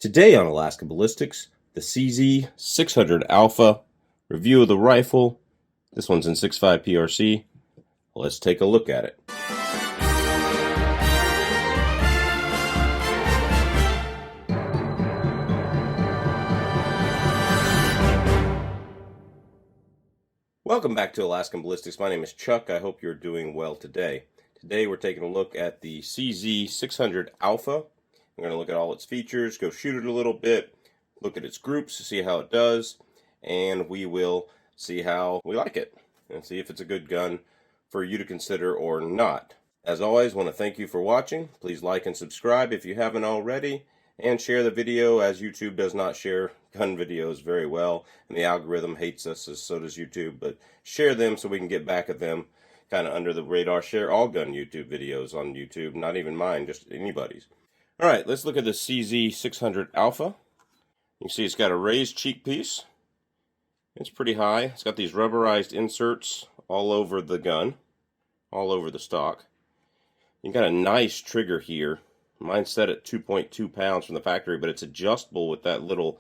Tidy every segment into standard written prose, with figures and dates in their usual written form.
Today on Alaskan Ballistics, the CZ600 Alpha, review of the rifle. This one's in 6.5 PRC. Let's take a look at it. Welcome back to Alaskan Ballistics. My name is Chuck. I hope you're doing well today. Today we're taking a look at the CZ600 Alpha. We're going to look at all its features, go shoot it a little bit, look at its groups, see how it does, and we will see how we like it and see if it's a good gun for you to consider or not. As always, I want to thank you for watching. Please like and subscribe if you haven't already, and share the video, as YouTube does not share gun videos very well, and the algorithm hates us, as so does YouTube. But share them so we can get back at them kind of under the radar. Share all gun YouTube videos on YouTube, not even mine, just anybody's. Alright, let's look at the CZ600 Alpha. You can see it's got a raised cheek piece. It's pretty high. It's got these rubberized inserts all over the gun, all over the stock. You got a nice trigger here. Mine's set at 2.2 pounds from the factory, but it's adjustable with that little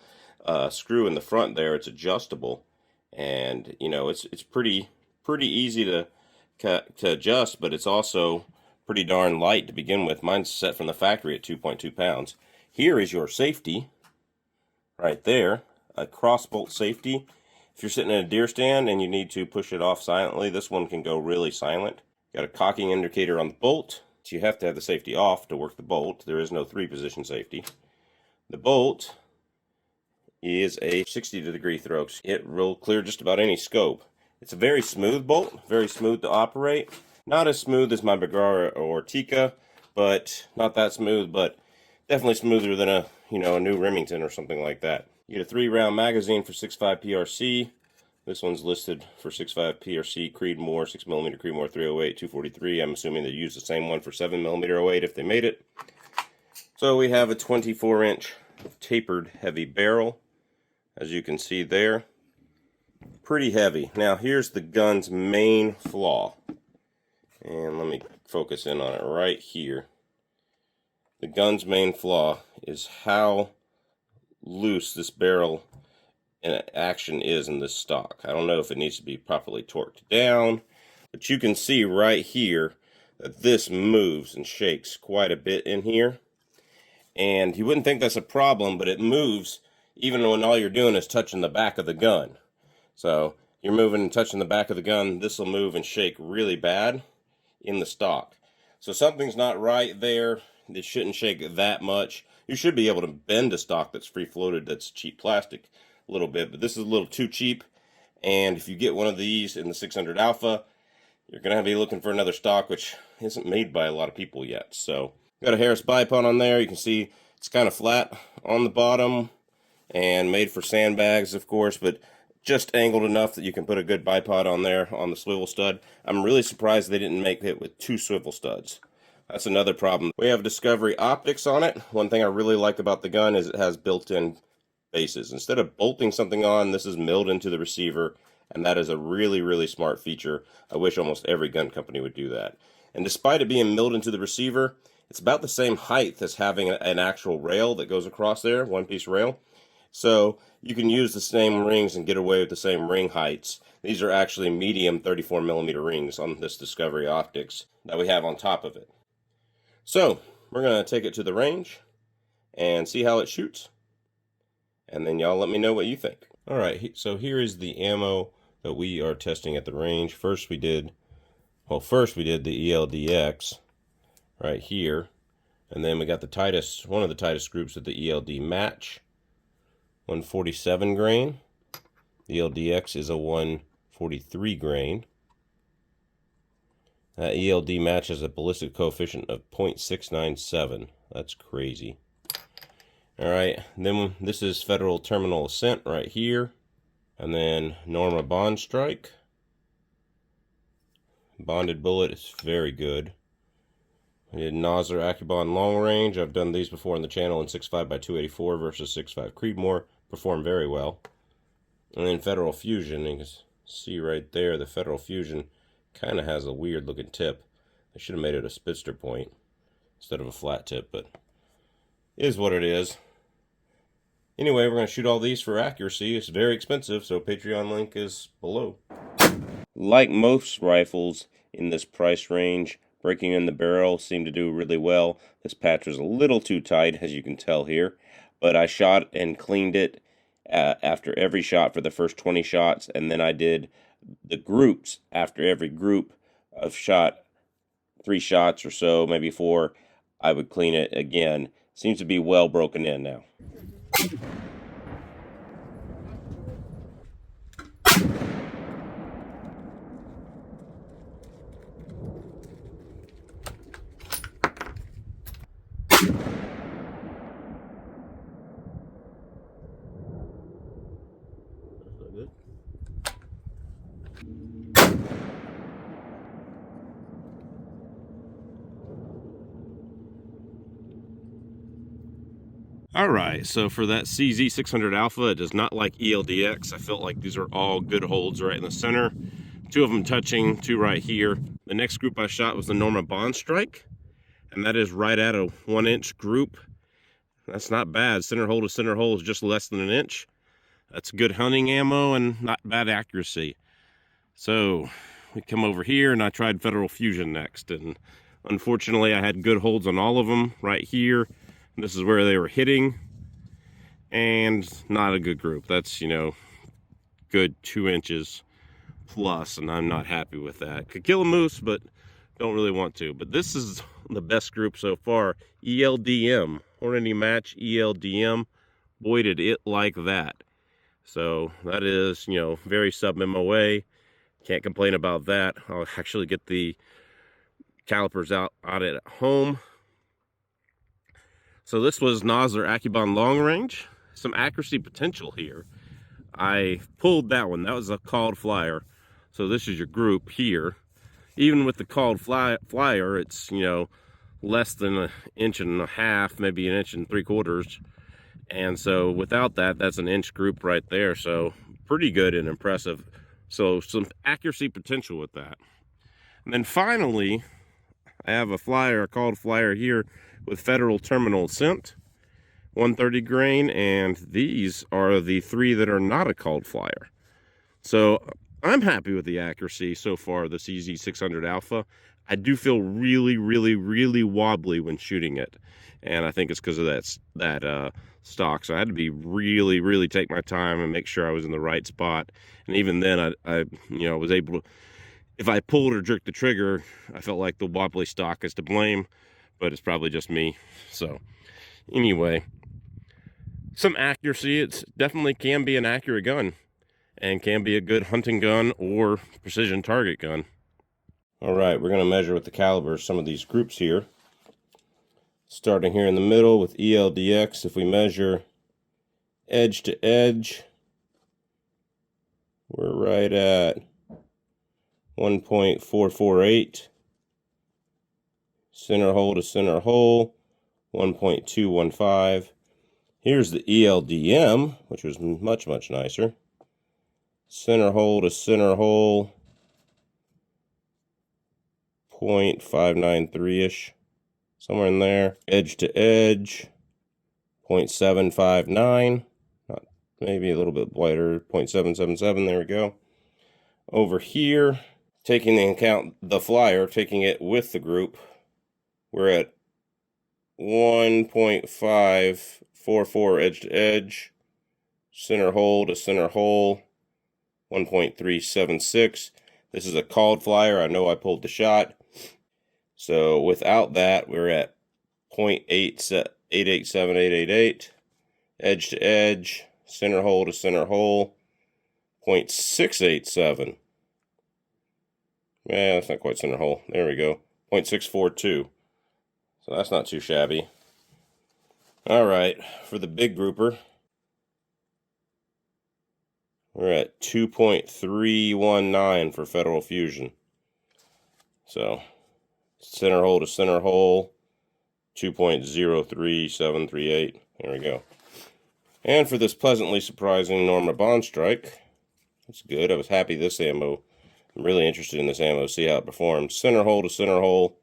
screw in the front there. It's adjustable, and you know it's pretty easy to adjust, but it's also pretty darn light to begin with. Mine's set from the factory at 2.2 pounds. Here is your safety right there, a cross bolt safety. If you're sitting in a deer stand and you need to push it off silently, this one can go really silent. Got a cocking indicator on the bolt. So you have to have the safety off to work the bolt. There is no 3-position safety. The bolt is a 60-degree throw. It will clear just about any scope. It's a very smooth bolt, very smooth to operate. Not as smooth as my Bergara or Tikka, but not that smooth, but definitely smoother than a new Remington or something like that. You get a 3-round magazine for 6.5 PRC. This one's listed for 6.5 PRC Creedmoor, 6mm Creedmoor 308, 243. I'm assuming they used the same one for 7mm 08 if they made it. So we have a 24-inch tapered heavy barrel, as you can see there. Pretty heavy. Now here's the gun's main flaw. And let me focus in on it right here. The gun's main flaw is how loose this barrel in action is in this stock. I don't know if it needs to be properly torqued down, but you can see right here that this moves and shakes quite a bit in here. And you wouldn't think that's a problem, but it moves even when all you're doing is touching the back of the gun. So you're moving and touching the back of the gun, this will move and shake really bad in the stock. So something's not right there. It shouldn't shake that much. You should be able to bend a stock that's free floated, that's cheap plastic a little bit, but this is a little too cheap. And if you get one of these in the 600 Alpha, you're gonna be looking for another stock which isn't made by a lot of people yet. So got a Harris bipod on there. You can see it's kind of flat on the bottom and made for sandbags, of course, but just angled enough that you can put a good bipod on there on the swivel stud. I'm really surprised they didn't make it with 2 swivel studs. That's another problem. We have Discovery optics on it. One thing I really like about the gun is it has built-in bases. Instead of bolting something on, this is milled into the receiver, and that is a really smart feature. I wish almost every gun company would do that. And despite it being milled into the receiver, it's about the same height as having an actual rail that goes across there, one-piece rail. So you can use the same rings and get away with the same ring heights. These are actually medium 34mm rings on this Discovery optics that we have on top of it. So we're going to take it to the range and see how it shoots. And then y'all let me know what you think. Alright, so here is the ammo that we are testing at the range. First we did the ELD-X right here. And then we got one of the tightest groups of the ELD match. 147 grain. The ELD-X is a 143 grain. That ELD match has a ballistic coefficient of 0.697. That's crazy. Alright, then this is Federal Terminal Ascent right here. And then Norma Bond Strike. Bonded bullet is very good. We did Nosler AccuBond Long Range. I've done these before on the channel in 6.5 by 284 versus 6.5 Creedmoor. Performed very well. And then Federal Fusion. You can see right there the Federal Fusion kind of has a weird looking tip. They should have made it a Spitzer point instead of a flat tip, but it is what it is. Anyway, we're going to shoot all these for accuracy. It's very expensive, so Patreon link is below. Like most rifles in this price range, breaking in the barrel seemed to do really well. This patch was a little too tight, as you can tell here, but I shot and cleaned it after every shot for the first 20 shots, and then I did the groups after every group of shot 3 shots or so, maybe 4. I would clean it again. Seems to be well broken in now. Alright, so for that CZ600 Alpha, it does not like ELD-X. I felt like these are all good holds right in the center. 2 of them touching, 2 right here. The next group I shot was the Norma Bond Strike, and that is right at a 1-inch group. That's not bad. Center hole to center hole is just less than an inch. That's good hunting ammo and not bad accuracy. So we come over here and I tried Federal Fusion next, and unfortunately I had good holds on all of them right here. This is where they were hitting, and not a good group. That's, you know, good 2 inches plus, and I'm not happy with that. Could kill a moose, but don't really want to. But this is the best group so far. ELD-M, Hornady Match ELD-M. Boy, did it like that. So that is, you know, very sub MOA. Can't complain about that. I'll actually get the calipers out at home. So this was Nosler Accubon Long Range. Some accuracy potential here. I pulled that one. That was a called flyer. So this is your group here. Even with the called flyer, it's, you know, less than 1.5 inches, maybe 1.75 inches. And so without that, that's an inch group right there. So pretty good and impressive. So some accuracy potential with that. And then finally, I have a flyer, a called flyer here with Federal Terminal Scent, 130 grain, and these are the 3 that are not a called flyer. So I'm happy with the accuracy so far, the CZ600 Alpha. I do feel really, really, really wobbly when shooting it, and I think it's because of that stock. So I had to be really, really take my time and make sure I was in the right spot. And even then, I you know, was able to, if I pulled or jerked the trigger, I felt like the wobbly stock is to blame, but it's probably just me. So anyway, some accuracy. It's definitely can be an accurate gun and can be a good hunting gun or precision target gun. All right, we're going to measure with the caliber some of these groups here. Starting here in the middle with ELD-X, if we measure edge to edge, we're right at 1.448. Center hole to center hole, 1.215. Here's the ELD-M, which was much, much nicer. Center hole to center hole, 0.593-ish, somewhere in there. Edge to edge, 0.759, not, maybe a little bit wider, 0.777, there we go. Over here, taking into account the flyer, taking it with the group, we're at 1.544 edge to edge, center hole to center hole, 1.376. This is a called flyer. I know I pulled the shot. So without that, we're at 0.887888. Edge to edge, center hole to center hole, 0.687. Yeah, that's not quite center hole. There we go. 0.642. So that's not too shabby. All right, for the big grouper, we're at 2.319 for Federal Fusion. So center hole to center hole, 2.03738. There we go. And for this pleasantly surprising Norma Bond Strike, that's good. I was happy this ammo. I'm really interested in this ammo, see how it performs. Center hole to center hole,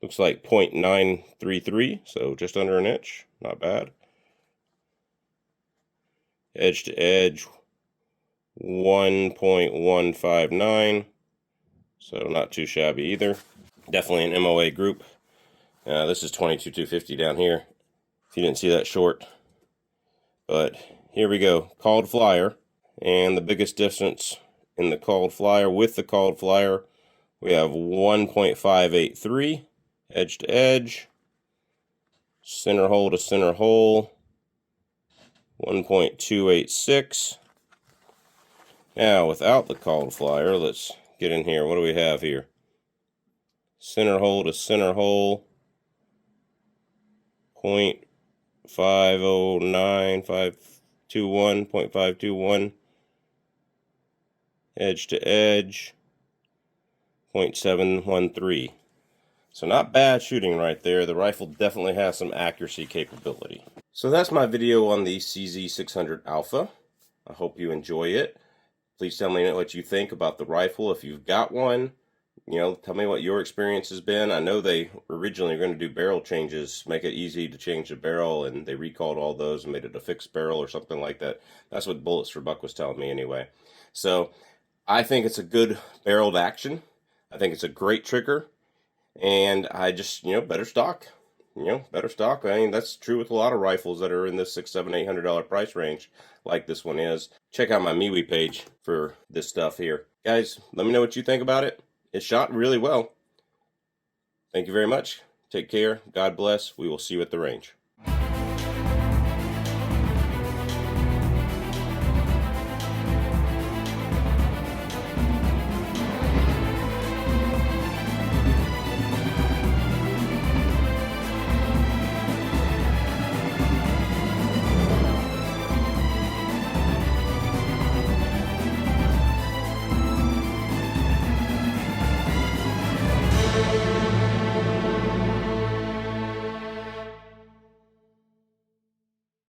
looks like 0.933, so just under an inch. Not bad. edge to edge 1.159, so not too shabby either. Definitely an MOA group. This is 22-250 down here, if you didn't see that short. But here we go, called flyer, and the biggest distance in the called flyer with the called flyer, we have 1.583 edge to edge, center hole to center hole 1.286. Now without the called flyer, let's get in here. What do we have here? Center hole to center hole 0.509521, edge to edge 0.713. So not bad shooting right there. The rifle definitely has some accuracy capability. So that's my video on the CZ600 Alpha. I hope you enjoy it. Please tell me what you think about the rifle. If you've got one, tell me what your experience has been. I know they originally were going to do barrel changes, make it easy to change the barrel, and they recalled all those and made it a fixed barrel or something like that. That's what Bullets for Buck was telling me anyway. So I think it's a good barreled action. I think it's a great trigger, and I just, better stock. Better stock. I mean, that's true with a lot of rifles that are in this $600, $700, $800 price range, like this one is. Check out my MeWe page for this stuff here. Guys, let me know what you think about it. It shot really well. Thank you very much. Take care. God bless. We will see you at the range.